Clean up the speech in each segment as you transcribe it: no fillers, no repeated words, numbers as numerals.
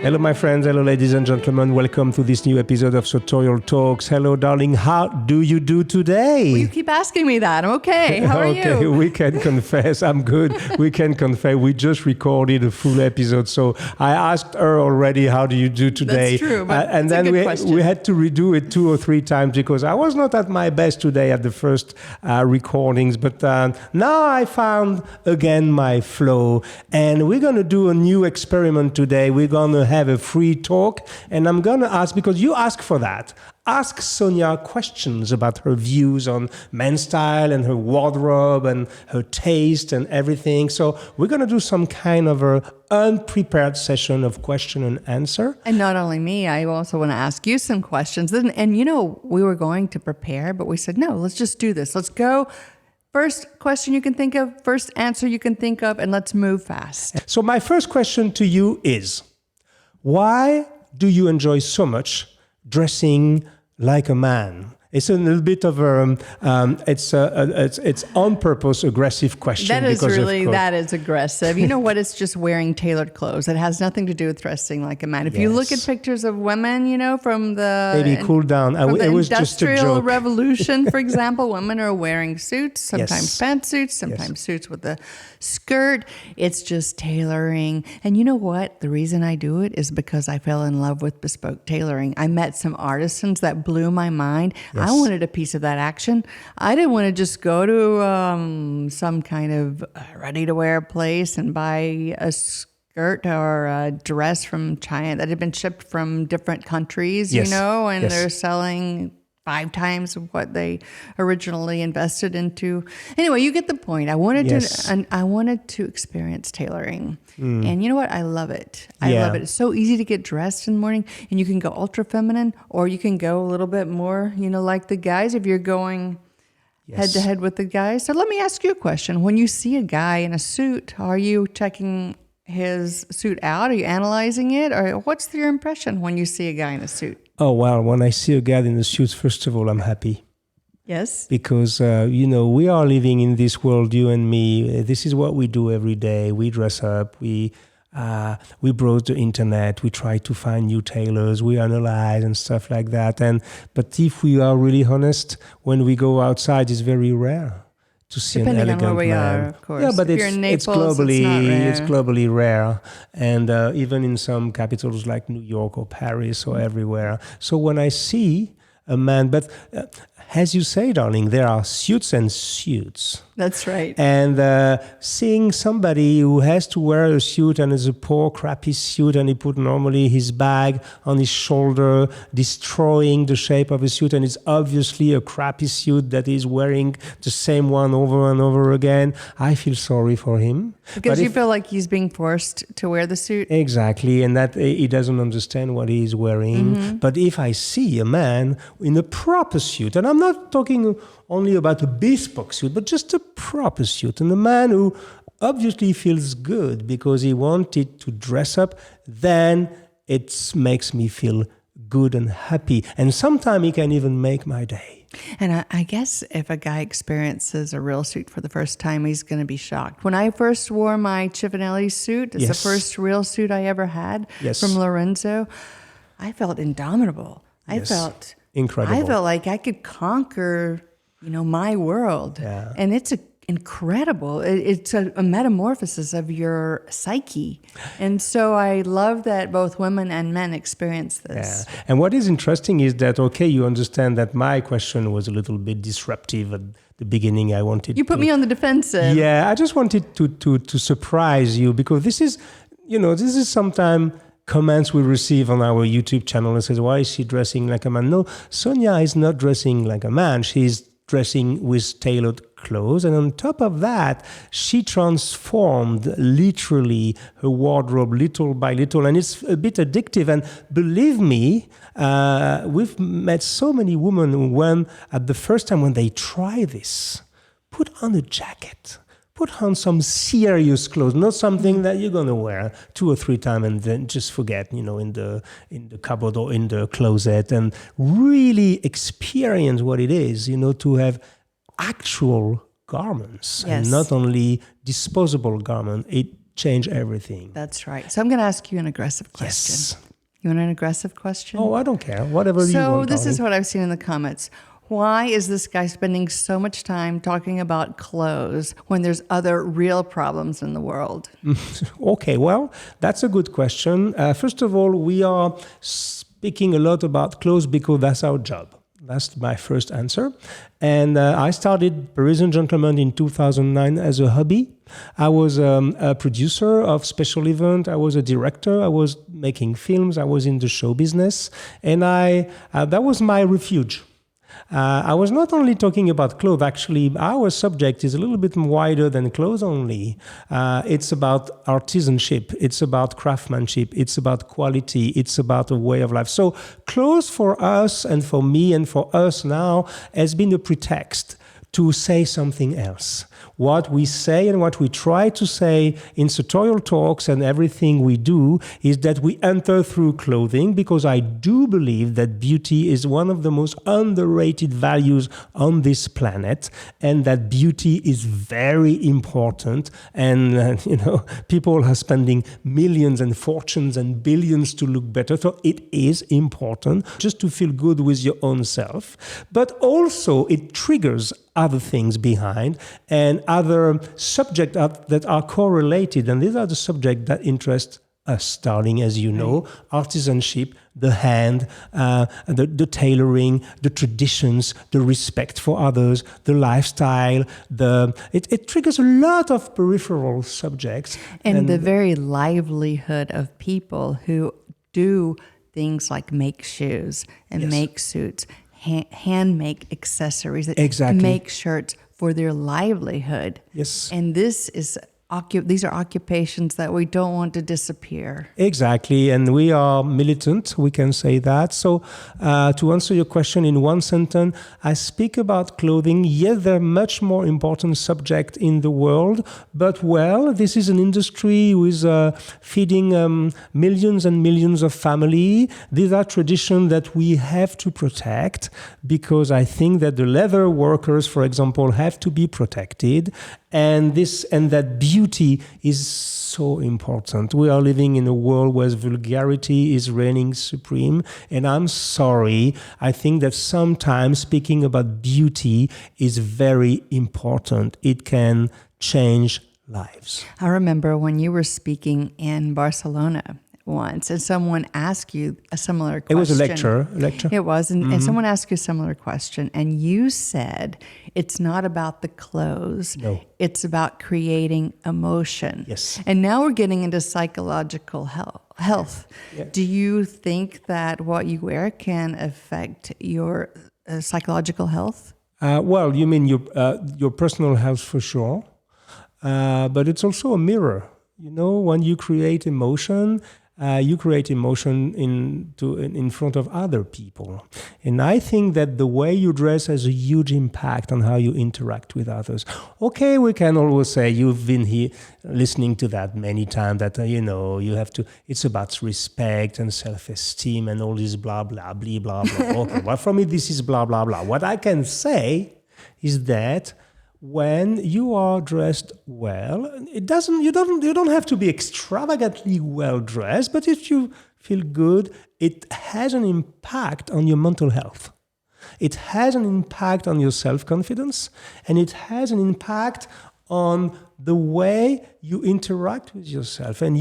Hello, my friends. Hello, ladies and gentlemen. Welcome to this new episode of Sartorial Talks. Hello, darling. How do you do today? Well, you keep asking me that. I'm okay. How are okay, you? we can confess. I'm good. We can confess. We just recorded a full episode. So I asked her already, how do you do today? That's true. But and then we had to redo it 2 or 3 times because I was not at my best today at the first recordings. But now I found again my flow. And we're going to do a new experiment today. We're going to have a free talk. And I'm going to ask, because you asked for that, ask Sonya questions about her views on men's style and her wardrobe and her taste and everything. So we're going to do some kind of a unprepared session of question and answer. And not only me, I also want to ask you some questions. And you know, we were going to prepare, but we said, no, let's just do this. Let's go. First question you can think of, first answer you can think of, and let's move fast. So my first question to you is, why do you enjoy so much dressing like a man? It's a little bit of it's on purpose aggressive question. That is aggressive. You know what? It's just wearing tailored clothes. It has nothing to do with dressing like a man. If you look at pictures of women, you know, from the baby, cool down. It was just a Industrial joke. Revolution, for example, women are wearing suits, sometimes pantsuits, sometimes suits with a skirt. It's just tailoring. And you know what? The reason I do it is because I fell in love with bespoke tailoring. I met some artisans that blew my mind. I wanted a piece of that action. I didn't want to just go to some kind of ready-to-wear place and buy a skirt or a dress from China that had been shipped from different countries, you know, and they're selling 5 times of what they originally invested into. Anyway, you get the point. I wanted to experience tailoring. And you know what? I love it. I love it. It's so easy to get dressed in the morning, and you can go ultra feminine, or you can go a little bit more, you know, like the guys if you're going head to head with the guys. So let me ask you a question. When you see a guy in a suit, are you checking his suit out? Are you analyzing it? Or what's your impression when you see a guy in a suit? Oh, well, when I see a guy in a suit, first of all, I'm happy. Yes. Because, you know, we are living in this world, you and me. This is what we do every day. We dress up. We browse the internet. We try to find new tailors. We analyze and stuff like that. But if we are really honest, when we go outside, it's very rare to see Depending an elegant on where we man. are, of course. Yeah, but if you're in Naples, it's globally rare, and even in some capitals like New York or Paris or everywhere. So when I see a man, but as you say, darling, there are suits and suits. That's right. And seeing somebody who has to wear a suit and is a poor, crappy suit, and he put normally his bag on his shoulder, destroying the shape of his suit, and it's obviously a crappy suit that he's wearing the same one over and over again, I feel sorry for him. Because you feel like he's being forced to wear the suit? Exactly, and that he doesn't understand what he's wearing. Mm-hmm. But if I see a man in a proper suit, and I'm not talking only about a bespoke suit, but just a proper suit, and a man who obviously feels good because he wanted to dress up, then it makes me feel good and happy. And sometimes he can even make my day. And I guess if a guy experiences a real suit for the first time, he's going to be shocked. When I first wore my Chifanelli suit, it's the first real suit I ever had from Lorenzo, I felt indomitable. I felt incredible. I felt like I could conquer, you know, my world. Yeah. And it's incredible. It's a metamorphosis of your psyche. And so I love that both women and men experience this. Yeah. And what is interesting is that, okay, you understand that my question was a little bit disruptive at the beginning. I wanted You put me on the defensive. Yeah, I just wanted to surprise you, because this is, you know, this is sometimes comments we receive on our YouTube channel and says, why is she dressing like a man? No, Sonya is not dressing like a man. She's dressing with tailored clothes, and on top of that, she transformed literally her wardrobe little by little, and it's a bit addictive. And believe me, we've met so many women who, when at the first time when they try this, put on a jacket, put on some serious clothes, not something that you're gonna wear 2 or 3 times and then just forget, you know, in the cupboard or in the closet, and really experience what it is, you know, to have actual garments and not only disposable garment. change everything. That's right. So I'm going to ask you an aggressive question. Yes. You want an aggressive question? Oh, I don't care. Whatever you want. So this is what I've seen in the comments. Why is this guy spending so much time talking about clothes when there's other real problems in the world? Okay, well, that's a good question. First of all, we are speaking a lot about clothes because that's our job. That's my first answer. And I started Parisian Gentleman in 2009 as a hobby. I was a producer of special events. I was a director. I was making films. I was in the show business. And that was my refuge. I was not only talking about clothes. Actually, our subject is a little bit wider than clothes only. It's about artisanship. It's about craftsmanship. It's about quality. It's about a way of life. So clothes for us and for me and for us now has been a pretext to say something else. What we say and what we try to say in Sartorial talks and everything we do is that we enter through clothing, because I do believe that beauty is one of the most underrated values on this planet, and that beauty is very important. And people are spending millions and fortunes and billions to look better. So it is important just to feel good with your own self. But also it triggers other things behind and other subjects that are correlated. And these are the subjects that interest us, darling, as you know, artisanship, the hand, the tailoring, the traditions, the respect for others, the lifestyle. It triggers a lot of peripheral subjects. And the very livelihood of people who do things like make shoes and make suits, hand make accessories, that make shirts for their livelihood. Yes. And these are occupations that we don't want to disappear. Exactly, and we are militant, we can say that. So to answer your question in one sentence, I speak about clothing. Yes, they're much more important subject in the world, but this is an industry with feeding millions and millions of family. These are traditions that we have to protect, because I think that the leather workers, for example, have to be protected. And that beauty is so important. We are living in a world where vulgarity is reigning supreme. And I'm sorry, I think that sometimes speaking about beauty is very important. It can change lives. I remember when you were speaking in Barcelona once, and someone asked you a similar question. It was a lecture. It was, and someone asked you a similar question, and you said, it's not about the clothes. No. It's about creating emotion. Yes. And now we're getting into psychological health. Yeah. Do you think that what you wear can affect your psychological health? You mean your personal health for sure, but it's also a mirror. When you create emotion, in front of other people. And I think that the way you dress has a huge impact on how you interact with others. Okay, we can always say, you've been here listening to that many times, that, you have to, it's about respect and self-esteem and all this blah, blah, blah, blah, blah. Okay, well, for me, this is blah, blah, blah. What I can say is that when you are dressed well, you don't have to be extravagantly well dressed, but if you feel good, it has an impact on your mental health. It has an impact on your self-confidence, and it has an impact on the way you interact with yourself. And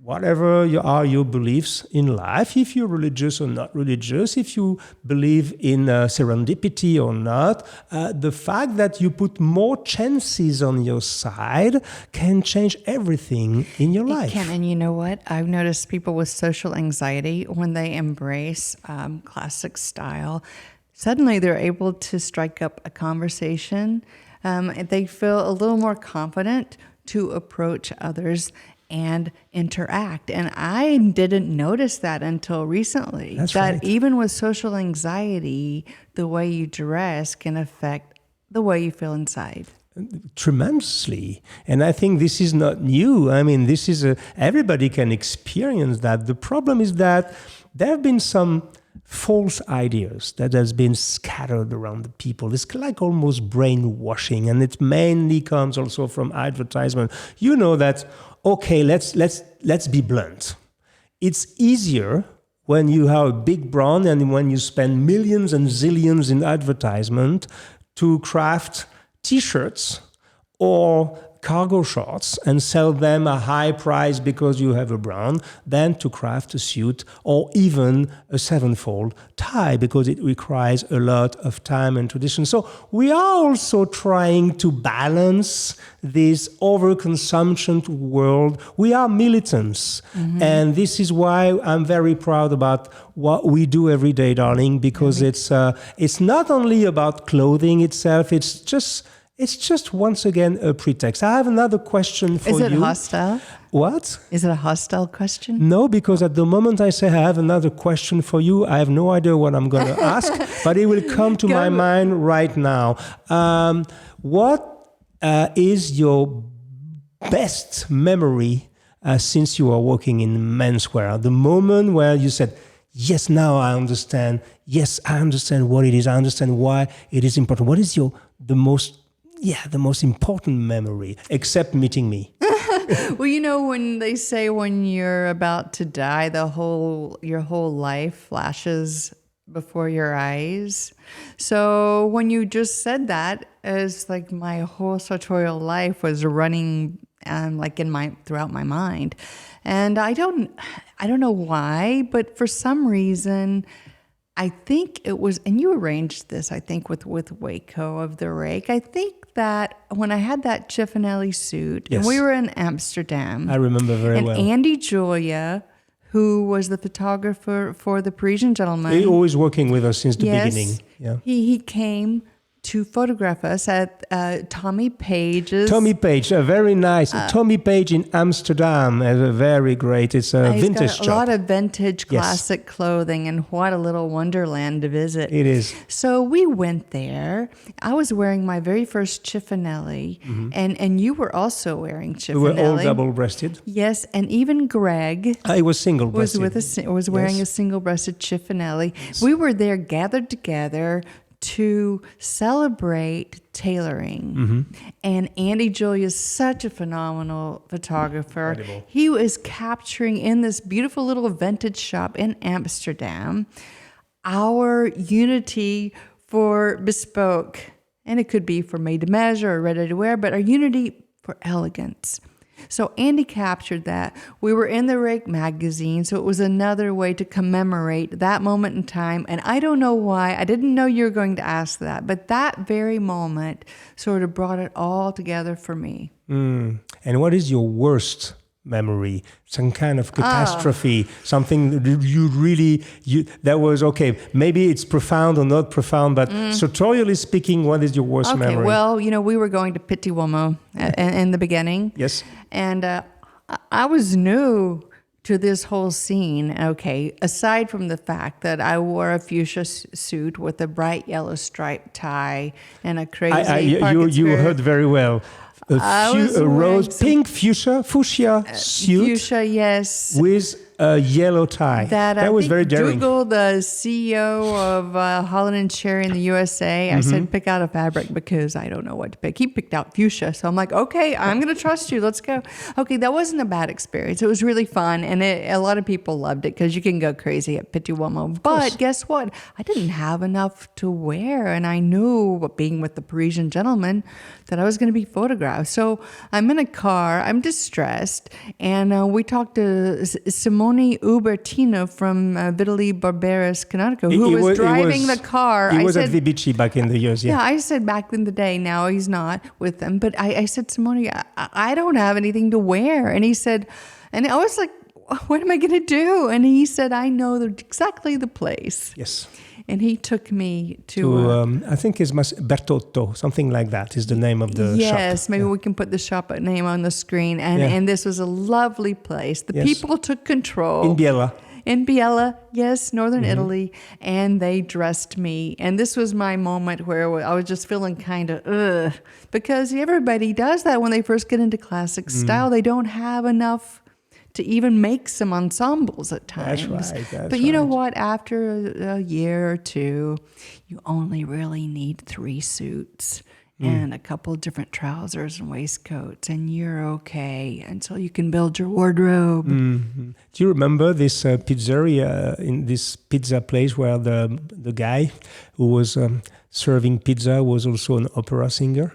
whatever your beliefs in life, if you're religious or not religious, if you believe in serendipity or not, the fact that you put more chances on your side can change everything in your life. It can, and you know what? I've noticed people with social anxiety, when they embrace classic style, suddenly they're able to strike up a conversation. They feel a little more confident to approach others and interact. And I didn't notice that until recently. That's that right. Even with social anxiety, the way you dress can affect the way you feel inside. Tremendously. And I think this is not new. I mean, everybody can experience that. The problem is that there have been some false ideas that has been scattered around the people. It's like almost brainwashing, and it mainly comes also from advertisement. You know that, okay, let's be blunt. It's easier when you have a big brand and when you spend millions and zillions in advertisement to craft T-shirts or cargo shorts and sell them a high price because you have a brand than to craft a suit or even a sevenfold tie because it requires a lot of time and tradition. So we are also trying to balance this overconsumption world. We are militants. And this is why I'm very proud about what we do every day, darling, because it's not only about clothing itself, it's just once again a pretext. I have another question for you. Is it hostile? What? Is it a hostile question? No, because at the moment I say I have another question for you, I have no idea what I'm going to ask, but it will come to my mind right now. What is your best memory since you are working in menswear? The moment where you said, yes, now I understand. Yes, I understand what it is. I understand why it is important. What is the most important memory, except meeting me? Well, you know, when they say when you're about to die, your whole life flashes before your eyes. So when you just said that, it's like my whole sartorial life was running throughout my mind. And I don't know why, but for some reason, I think it was, and you arranged this, I think, with Waco of the Rake. I think that when I had that Chifanelli suit, yes. and we were in Amsterdam. I remember very well. And Andy Julia, who was the photographer for the Parisian Gentleman. He's always working with us since the beginning. Yeah. He came to photograph us at Tommy Page's. Tommy Page, very nice. Tommy Page in Amsterdam, very great. It's a vintage shop. He's got a lot of vintage classic clothing, and what a little wonderland to visit. It is. So we went there. I was wearing my very first Chifanelli, and you were also wearing Chifanelli. We were all double-breasted. Yes, and even Greg. I was single-breasted. Was wearing a single-breasted Chifanelli. Yes. We were there gathered together to celebrate tailoring. And Andy Julia is such a phenomenal photographer. Incredible. He was capturing in this beautiful little vintage shop in Amsterdam our unity for bespoke. And it could be for made to measure or ready to wear, but our unity for elegance. So Andy captured that. We were in the Rake magazine, so it was another way to commemorate that moment in time. And I don't know why. I didn't know you were going to ask that, but that very moment sort of brought it all together for me. And what is your worst memory? Some kind of catastrophe, something that was, okay, maybe it's profound or not profound, but sartorially speaking, what is your worst memory? Well, you know, we were going to Petit Uomo in the beginning. Yes. And I was new to this whole scene. Okay, aside from the fact that I wore a fuchsia suit with a bright yellow striped tie and a crazy you heard very well. A rose, pink fuchsia suit. Fuchsia, yes. With a yellow tie. That was very daring. Dougal, the CEO of Holland and Cherry in the USA, I said, pick out a fabric because I don't know what to pick. He picked out fuchsia. So I'm like, okay, I'm going to trust you. Let's go. Okay, that wasn't a bad experience. It was really fun. And a lot of people loved it because you can go crazy at Petit Uomo. But guess what? I didn't have enough to wear. And I knew, being with the Parisian Gentleman, that I was going to be photographed. So I'm in a car. I'm distressed. And we talked to Simone Ubertino from Vitali Barberis, Connecticut, who was driving the car. He was at Vibici back in the years, yeah. I said back in the day. Now he's not with them. But I said, Simone, I don't have anything to wear. And he said, and I was like, what am I going to do? And he said, I know exactly the place. Yes. And he took me to I think it's Bertotto, something like that is the name of the shop. Yes, maybe we can put the shop name on the screen. And this was a lovely place. The people took control. In Biella. In Biella, yes, northern Italy. And they dressed me. And this was my moment where I was just feeling kind of, because everybody does that when they first get into classic style. They don't have enough to even make some ensembles at times. That's right. But you know what? After a year or two, you only really need 3 suits and a couple of different trousers and waistcoats, and you're okay until you can build your wardrobe. Mm-hmm. Do you remember this pizzeria, in this pizza place where the guy who was serving pizza was also an opera singer?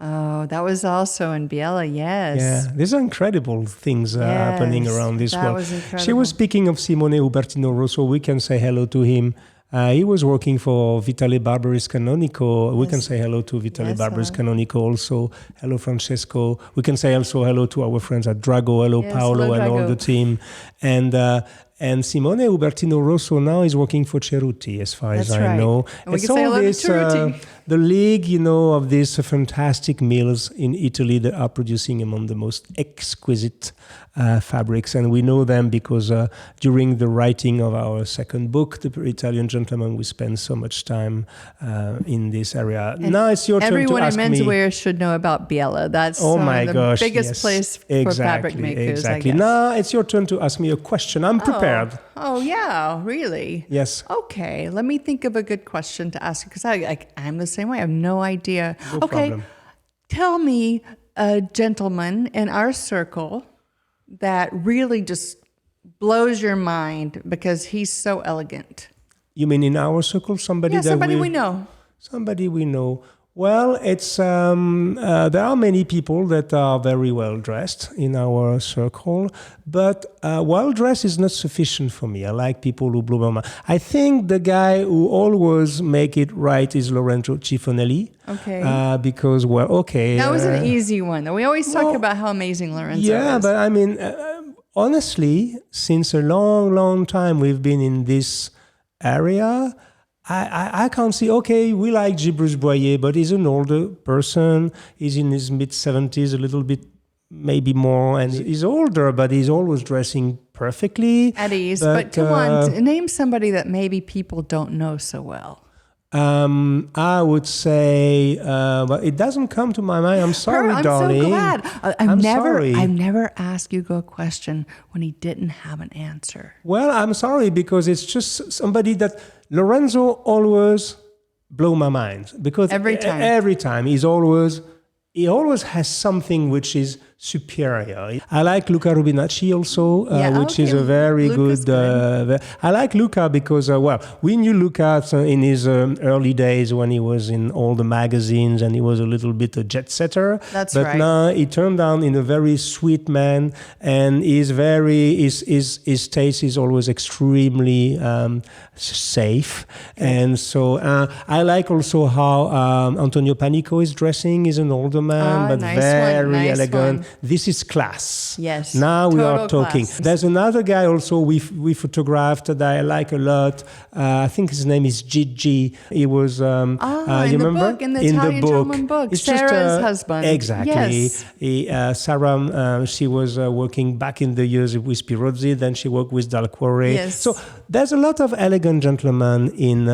Oh, that was also in Biella, yes. Yeah, these are incredible things happening around this world. Was incredible. She was speaking of Simone Ubertino Rosso. We can say hello to him. He was working for Vitale Barberis Canonico. Yes. We can say hello to Vitale Barberis Canonico also. Hello, Francesco. We can say also hello to our friends at Drago. Hello, Paolo, and all the team. And Simone Ubertino Rosso now is working for Cerruti, as far as I know. And we can say hello to Cerruti. The league, you know, of these fantastic mills in Italy that are producing among the most exquisite fabrics. And we know them because during the writing of our second book, The Italian Gentleman, we spent so much time in this area. And now it's your turn to ask me. Everyone in menswear should know about Biella. That's the biggest place for fabric makers, Exactly. I guess. Now it's your turn to ask me a question. I'm prepared. Oh, yeah, really? Yes. Okay, let me think of a good question to ask you, because I'm the same way. I have no idea. No problem. Tell me a gentleman in our circle that really just blows your mind because he's so elegant. You mean in our circle? Somebody we know. Somebody we know. Well, it's there are many people that are very well dressed in our circle, but well dressed is not sufficient for me. I like people who blow my mind. I think the guy who always make it right is Lorenzo Chifanelli. Okay. Because that was an easy one. We always talk about how amazing Lorenzo is. Yeah, but I mean, honestly, since a long, long time we've been in this area. I can't see, okay, we like G. Bruce Boyer, but he's an older person. He's in his mid-70s, a little bit, maybe more, and he's older, but he's always dressing perfectly. At ease. But come on, name somebody that maybe people don't know so well. I would say, but it doesn't come to my mind. I'm sorry, darling. I'm so glad. I've never asked Hugo a question when he didn't have an answer. Well, I'm sorry, because it's just somebody that Lorenzo always blow my mind, because every time he always has something which is superior. I like Luca Rubinacci also, which is a very good. I like Luca because, we knew Luca in his early days when he was in all the magazines and he was a little bit a jet setter. But now he turned out in a very sweet man, and his taste is always extremely safe. And so I like also how Antonio Panico is dressing. He's an older man, but very elegant. This is class. Yes. Now we are talking. Class. There's another guy also we photographed that I like a lot. I think his name is Gigi. He was you remember? In the Italian Gentleman book. It's Sarah's husband. Exactly. Yes. Sarah, she was working back in the years with Pirozzi. Then she worked with Dal Cuore. Yes. So there's a lot of elegant gentlemen in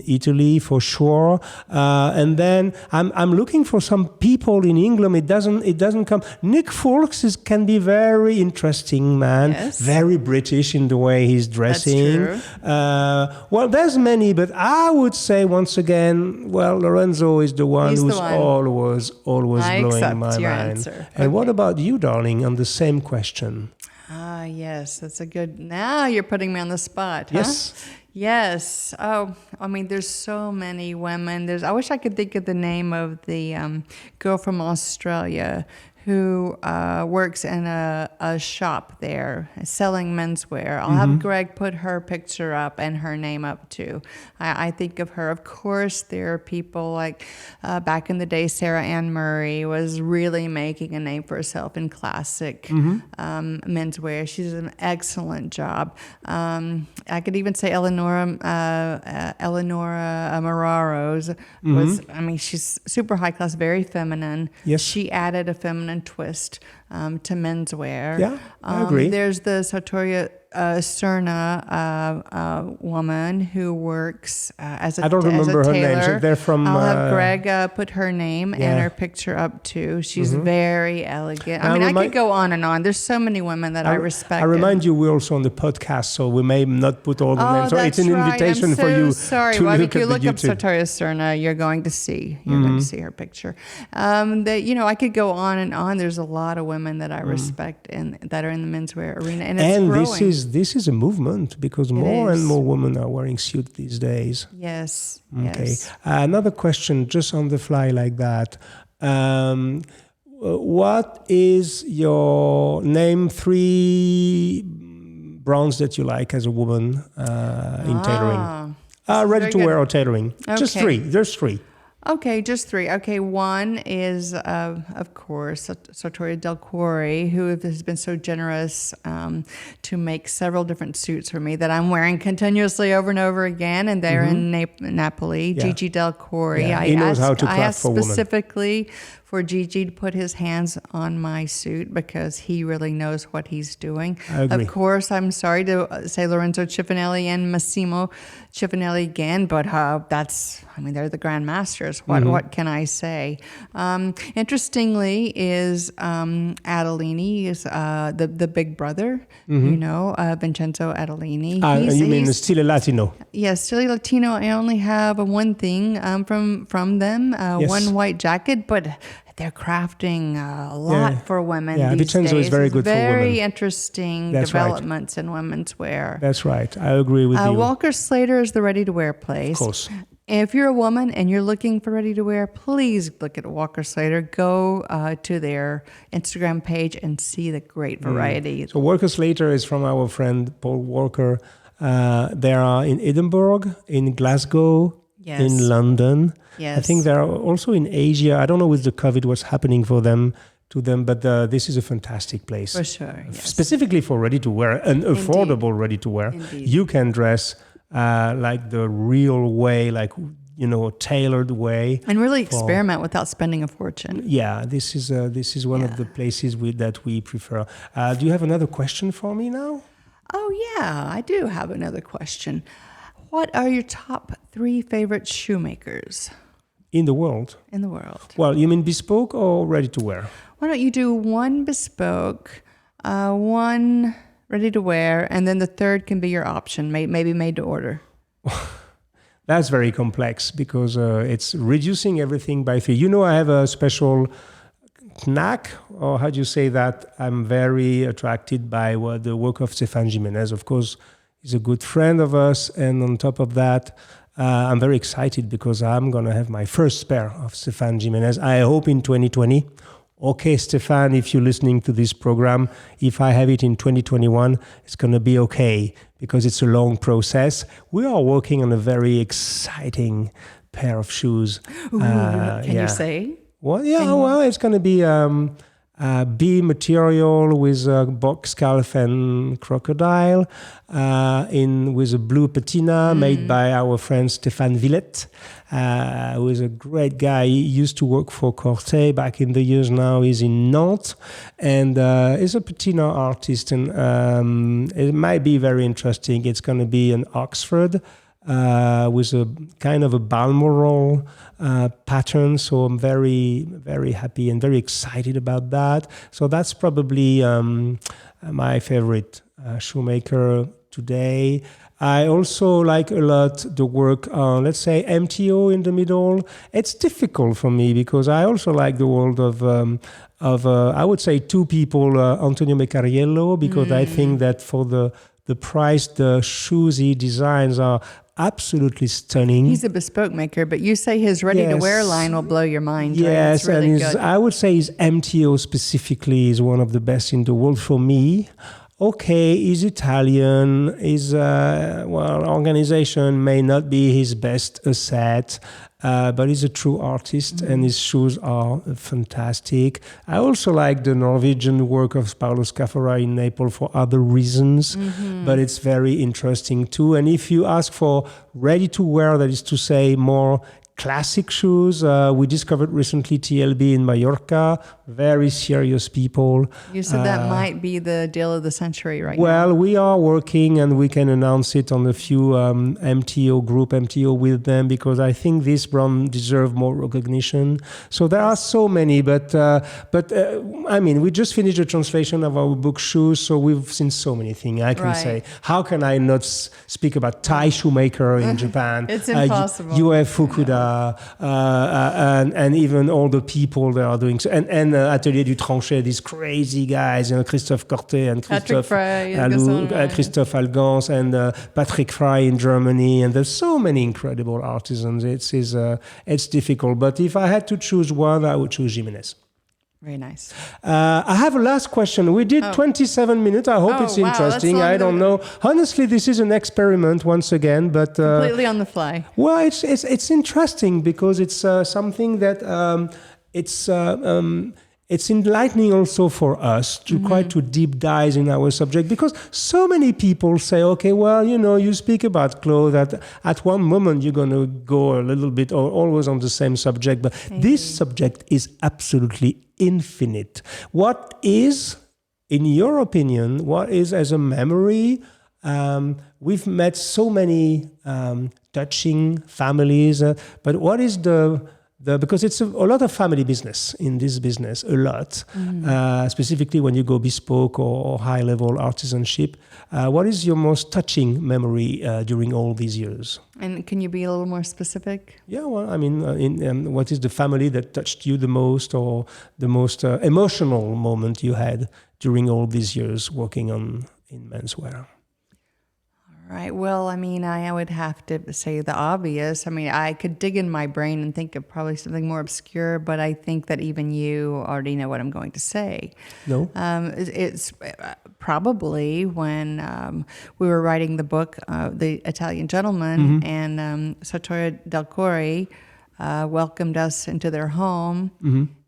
Italy for sure. And then I'm looking for some people in England. It doesn't come. Nick Fulks can be very interesting man. Yes. Very British in the way he's dressing. That's true. Well, there's many, but I would say once again, Lorenzo is the one always blowing my mind. Answer. And what about you, darling, on the same question? Yes, that's a good. Now you're putting me on the spot. Huh? Yes. Yes. Oh, I mean, there's so many women. I wish I could think of the name of the girl from Australia who works in a shop there selling menswear. I'll have Greg put her picture up and her name up too. I think of her. Of course, there are people like back in the day, Sarah Ann Murray was really making a name for herself in classic menswear. She does an excellent job. I could even say Eleonora Mararos was, I mean, she's super high class, very feminine. Yes. She added a feminine twist to menswear. Yeah, I agree. There's the Sartorial Cerna woman who works as a I don't remember her name. tailor. They're from. I'll have Greg put her name and her picture up too. She's very elegant. I mean, I could go on and on. There's so many women that I respect. I remind you, we're also on the podcast, so we may not put all the names. So it's an invitation for you. Sorry. To well, look if you at look the up YouTube. Sartorial Cerna, you're going to see. You're going to see her picture. I could go on and on. There's a lot of women that I respect and that are in the menswear arena, and it's growing. This is a movement because more and more women are wearing suits these days. Yes. Okay. Yes. Another question, just on the fly like that. What is your name 3 brands that you like as a woman in tailoring? Ready to wear or tailoring? Okay. Just 3. There's 3. Okay, just 3. Okay, one is, of course, Sartorial del Cuore, who has been so generous to make several different suits for me that I'm wearing continuously over and over again, and they're in Napoli. Yeah. Gigi del Cuore. Yeah. He knows how to craft I asked for women. Specifically for Gigi to put his hands on my suit because he really knows what he's doing. I agree. Of course, I'm sorry to say Lorenzo Chifanelli and Massimo Chifanelli again, but they're the grand masters. What can I say? Interestingly, is Adolini is the big brother. Vincenzo Adolini. You mean Stile Latino? Yes, Stile Latino. I only have one thing from them, one white jacket, but they're crafting a lot for women these Vincenzo days. is very good for women. Very interesting developments in women's wear. That's right. I agree with you. Walker Slater is the ready-to-wear place. Of course. If you're a woman and you're looking for ready-to-wear, please look at Walker Slater. Go to their Instagram page and see the great variety. So Walker Slater is from our friend Paul Walker. They are in Edinburgh, in Glasgow, in London. Yes. I think they're also in Asia. I don't know with the COVID what's happening to them, but this is a fantastic place. For sure, yes. Specifically for ready-to-wear and affordable ready-to-wear. Indeed. You can dress like the real way, tailored way. And really experiment without spending a fortune. Yeah, this is one of the places that we prefer. Do you have another question for me now? Oh, yeah, I do have another question. What are your top 3 favorite shoemakers? In the world? In the world. Well, you mean bespoke or ready-to-wear? Why don't you do 1 bespoke, 1 ready-to-wear, and then the third can be your option, maybe made to order. That's very complex because it's reducing everything by 3. I have a special knack, or how do you say that? I'm very attracted by the work of Stefan Jimenez. Of course, he's a good friend of us, and on top of that, I'm very excited because I'm going to have my first pair of Stefan Jimenez, I hope in 2020. Okay, Stefan, if you're listening to this program, if I have it in 2021, it's going to be okay because it's a long process. We are working on a very exciting pair of shoes. Can you say? Well, it's going to be bee material with a box calf and crocodile with a blue patina made by our friend Stéphane Villette, who is a great guy. He used to work for Corté back in the years. Now he's in Nantes and is a patina artist, and it might be very interesting. It's going to be an Oxford with a kind of a Balmoral pattern. So I'm very, very happy and very excited about that. So that's probably my favorite shoemaker today. I also like a lot the work on, let's say, MTO in the middle. It's difficult for me because I also like the world of I would say 2 people, Antonio Meccariello, because I think that for the price, the shoes he designs are absolutely stunning. He's a bespoke maker, but you say his ready-to-wear line will blow your mind. Yes, right? Really good. I would say his MTO specifically is one of the best in the world for me. Okay, he's Italian. His organization may not be his best asset, but he's a true artist, and his shoes are fantastic. I also like the Norwegian work of Paolo Scafora in Naples for other reasons, but it's very interesting too. And if you ask for ready-to-wear, that is to say more classic shoes. We discovered recently TLB in Mallorca, very serious people. You said that might be the deal of the century right now. Well, we are working and we can announce it on a few MTO with them, because I think this brand deserves more recognition. So there are so many, but I mean, we just finished the translation of our book Shoes, so we've seen so many things. I can say, how can I not speak about Tai Shoemaker in Japan? It's impossible. UF Fukuda, and even all the people that are doing so, and Atelier du Tranchet, these crazy guys, Christophe Cortet and Christophe Algans and Patrick Fry in Germany, and there's so many incredible artisans. It's difficult, but if I had to choose one, I would choose Jimenez. Very nice. I have a last question. We did 27 minutes. I hope it's interesting. I don't know. Honestly, this is an experiment once again, but completely on the fly. Well, it's interesting because it's something that it's enlightening also for us to quite to deep dive in our subject, because so many people say, okay, well, you speak about clothes, at one moment you're going to go a little bit or always on the same subject, but this subject is absolutely infinite. What is, in your opinion, what is as a memory? We've met so many touching families, but what is because it's a lot of family business in this business, a lot, specifically when you go bespoke or high-level artisanship. What is your most touching memory during all these years? And can you be a little more specific? Yeah, well, I mean, what is the family that touched you the most, or the most emotional moment you had during all these years working in menswear? Right. Well, I mean, I would have to say the obvious. I mean, I could dig in my brain and think of probably something more obscure, but I think that even you already know what I'm going to say. No? It's probably when we were writing the book, The Italian Gentleman, and Sartorial del Cuore welcomed us into their home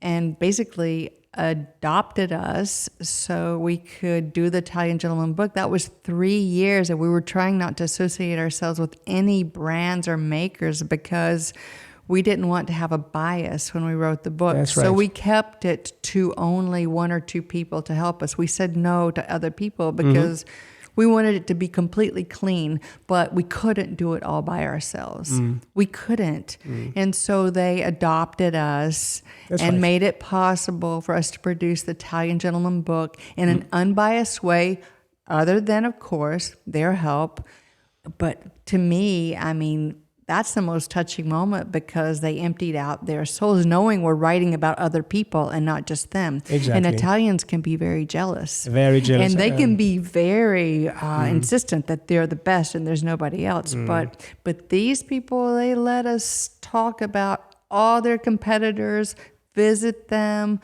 and basically adopted us so we could do the Italian Gentleman book. That was 3 years, and we were trying not to associate ourselves with any brands or makers because we didn't want to have a bias when we wrote the book. That's right. So we kept it to only 1 or 2 people to help us. We said no to other people because we wanted it to be completely clean, but we couldn't do it all by ourselves. We couldn't. And so they adopted us made it possible for us to produce the Italian Gentleman book in an unbiased way, other than, of course, their help. But to me, I mean, that's the most touching moment because they emptied out their souls, knowing we're writing about other people and not just them. Exactly. And Italians can be very jealous. Very jealous. And they can be very insistent that they're the best and there's nobody else. But these people, they let us talk about all their competitors, visit them,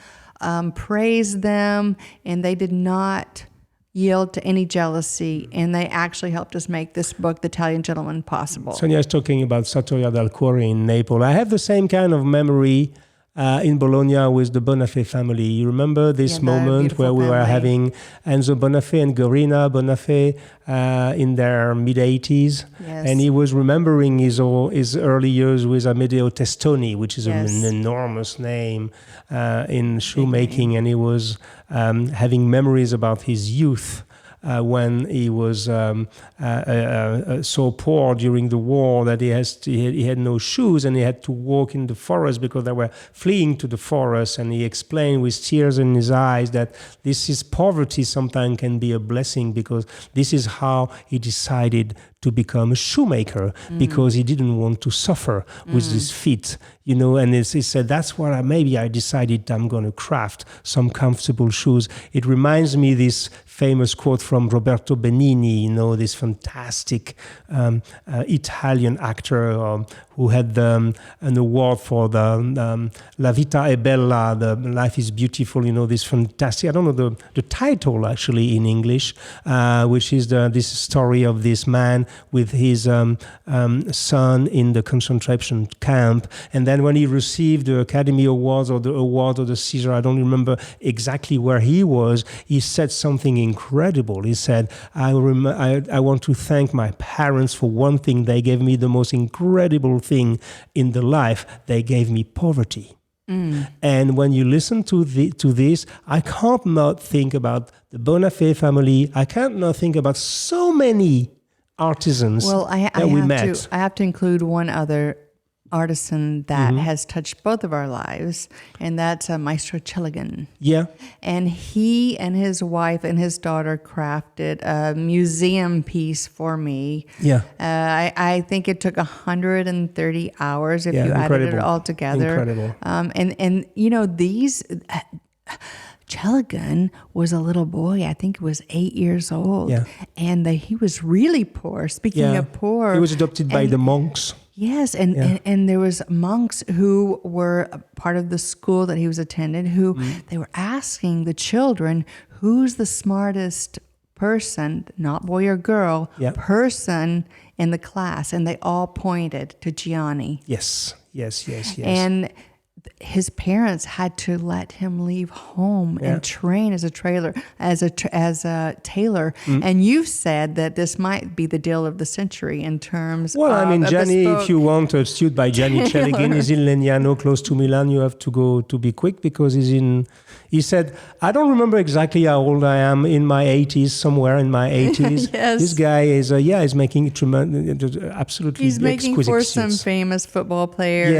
praise them, and they did not yield to any jealousy, and they actually helped us make this book, The Italian Gentleman, possible. Sonia is talking about Sartorial del Cuore in Naples. I have the same kind of memory in Bologna with the Bonafé family. You remember this moment where we were having Enzo Bonafé and Gorina Bonafé in their mid-80s? Yes. And he was remembering his early years with Amedeo Testoni, which is an enormous name in shoemaking. And he was having memories about his youth. When he was so poor during the war that he had no shoes and he had to walk in the forest because they were fleeing to the forest. And he explained with tears in his eyes that poverty sometimes can be a blessing, because this is how he decided to become a shoemaker, because he didn't want to suffer with his feet, and he said, that's why maybe I decided I'm going to craft some comfortable shoes. It reminds me this famous quote from Roberto Benigni, this fantastic Italian actor who had an award for the La Vita è Bella, the Life is Beautiful, this fantastic, I don't know the title actually in English, which is this story of this man with his son in the concentration camp. And then when he received the Academy Awards or the award or the Caesar, I don't remember exactly where he was, he said something incredible. He said, I want to thank my parents for one thing. They gave me the most incredible thing in the life. They gave me poverty. And when you listen to this, I can't not think about the Bonafé family. I can't not think about so many artisans that we met. I have to include one other artisan that has touched both of our lives, and that's Maestro Chiligan. Yeah. And he and his wife and his daughter crafted a museum piece for me. Yeah. I think it took 130 hours if you added it all together. Incredible. And you know, these... Chiligan was a little boy, I think he was 8 years old. Yeah. And he was really poor. Speaking of poor... He was adopted by the monks. Yes, and there was monks who were a part of the school that he was attending who they were asking the children, who's the smartest person, not boy or girl, person in the class. And they all pointed to Gianni. Yes. And his parents had to let him leave home and train as a tailor. And you've said that this might be the deal of the century in terms Well, of I mean, Gianni, bespoke if you want a suit by Gianni Chiligan, is in Legnano, close to Milan. You have to go to be quick because he said, I don't remember exactly how old I am, in my 80s, somewhere in my 80s. Yes. This guy is making tremendous, absolutely He's making exquisite for suits. some famous football players.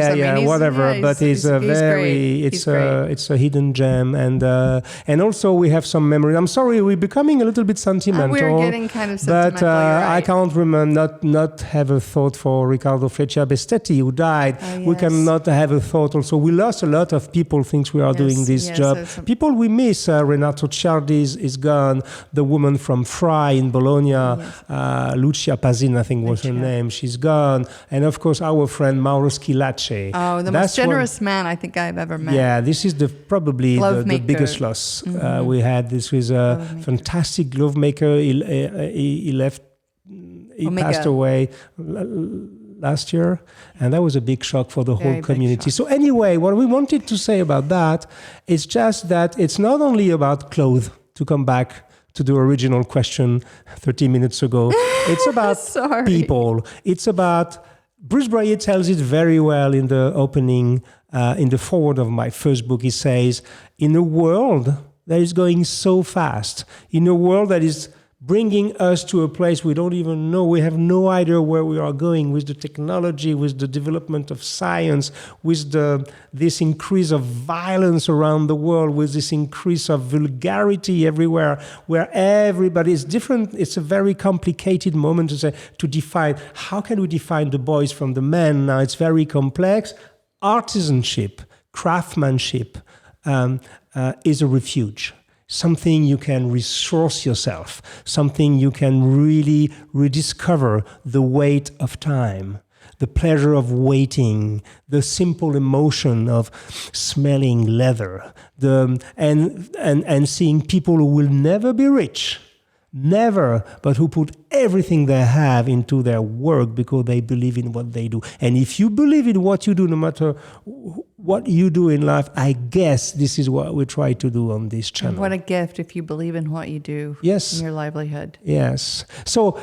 But it's a hidden gem, and also we have some memories. I'm sorry, we're becoming a little bit sentimental. We're getting kind of sentimental. But I can't remember not have a thought for Riccardo Freccia Bestetti, who died. We cannot have a thought also. We lost a lot of people since we are doing this job. People we miss. Renato Ciardi is gone. The woman from Fry in Bologna, Lucia Pazin, I think was her name. She's gone. And of course, our friend Mauro Schillace. Oh, the most generous man I think I've ever met. Yeah, this is probably the biggest loss we had. This was a fantastic glove maker. He left. He passed away last year, and that was a big shock for the whole community. So anyway, what we wanted to say about that is just that it's not only about clothes, to come back to the original question 30 minutes ago. It's about people. It's about... Bruce Brahier tells it very well in the opening, in the foreword of my first book. He says, in a world that is going so fast, in a world that is bringing us to a place we don't even know, we have no idea where we are going with the technology, with the development of science, with this increase of violence around the world, with this increase of vulgarity everywhere, where everybody is different. It's a very complicated moment to define, how can we define the boys from the men? Now it's very complex. Artisanship, craftsmanship is a refuge. Something you can resource yourself, something you can really rediscover the weight of time, the pleasure of waiting, the simple emotion of smelling leather, and seeing people who will never be rich, never, but who put everything they have into their work because they believe in what they do. And if you believe in what you do, no matter what you do in life, I guess this is what we try to do on this channel. What a gift if you believe in what you do in your livelihood. Yes. So,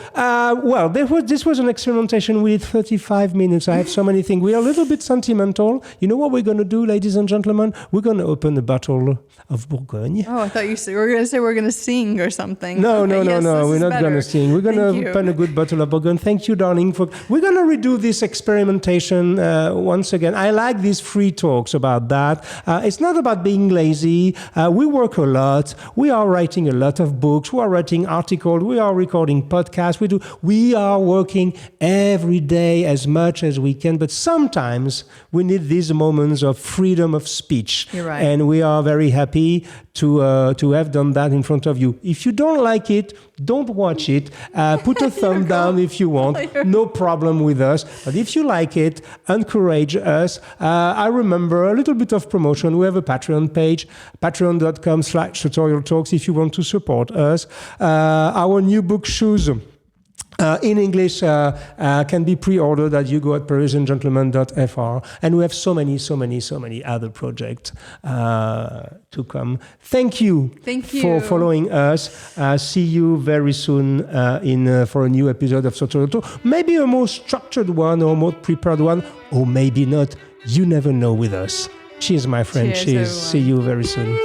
this was an experimentation. We did 35 minutes. I have so many things. We are a little bit sentimental. You know what we're going to do, ladies and gentlemen? We're going to open a bottle of Bourgogne. Oh, I thought you were going to say we're going to sing or something. No. We're not going to sing. We're going to open a good bottle of Bourgogne. Thank you, darling. We're going to redo this experimentation once again. I like these free talks about that. It's not about being lazy. We work a lot. We are writing a lot of books. We are writing articles. We are recording podcasts. We are working every day as much as we can. But sometimes we need these moments of freedom of speech. You're right. And we are very happy to have done that in front of you. If you don't like it, don't watch it. Put a thumb down if you want. No problem with us. But if you like it, encourage us. I remember a little bit of promotion. We have a Patreon page, patreon.com/Sartorial Talks if you want to support us. Our new book, Shoes, in English can be pre-ordered at Hugo at parisiangentleman.fr, and we have so many other projects to come. Thank you for following us. See you very soon for a new episode of Sartorial. Maybe a more structured one or more prepared one, or maybe not. You never know with us. Cheers, my friend. Cheers. See you very soon.